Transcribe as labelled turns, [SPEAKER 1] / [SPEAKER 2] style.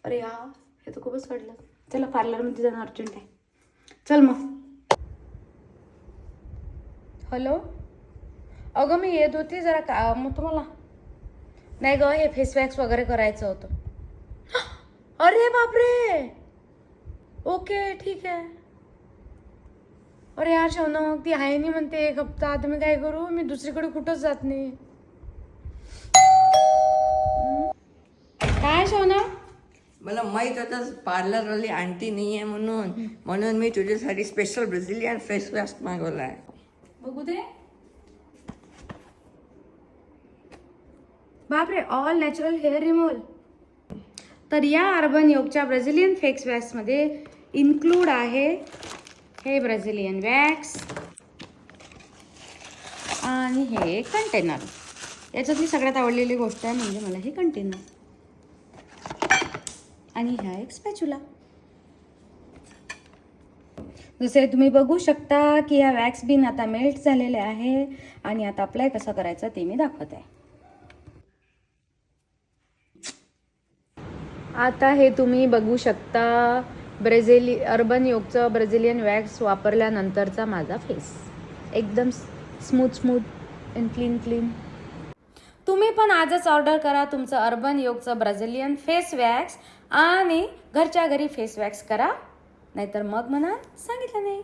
[SPEAKER 1] अरे हा, हे तर खूपच वाढलं. चला पार्लरमध्ये जाणं अर्जंट आहे. चल मग. हॅलो, अगं मी येत होती जरा का मग तुम्हाला नाही ग, हे फेस वॅक्स वगैरे करायचं होतं. अरे बापरे, ओके ठीक आहे. अरे यार शौनक, ती आहे नाही म्हणते 1 हप्ता. आता मी काय करू? मी दुसरीकडे कुठंच जात नाही. काय शौनक?
[SPEAKER 2] मला माहित होतं पार्लरवाली आंटी नाही आहे म्हणून मी तुझ्यासाठी स्पेशल ब्राझिलियन फेस वॅश मागवलाय.
[SPEAKER 1] बघू दे. बापरे, ऑल नॅचरल हेअर रिमूव्हल. तर या अर्बन योगच्या ब्राझिलियन फेस वॅक्समध्ये इन्क्लूड आहे हे ब्राझिलियन वॅक्स आणि हे कंटेनर. याच्यातली सगळ्यात आवडलेली गोष्ट आहे म्हणजे मला हे कंटेनर आणि ह्या एक स्पॅच्युला. जसे तुम्ही बघू शकता की ह्या वॅक्स बीन आता मेल्ट झालेले आहे आणि आता अप्लाय कसं करायचं ते मी दाखवत आहे. आता हे तुम्ही बघू शकता अर्बन योगचं ब्राझिलियन वॅक्स वापरल्यानंतरचा माझा फेस एकदम स्मूथ अँड क्लीन. तुम्ही पण आजच ऑर्डर करा तुमचं अर्बन योगचं ब्राझिलियन फेस वॅक्स आणि घरच्या घरी फेस वॅक्स करा, नाहीतर मग म्हणा सांगितलं नाही.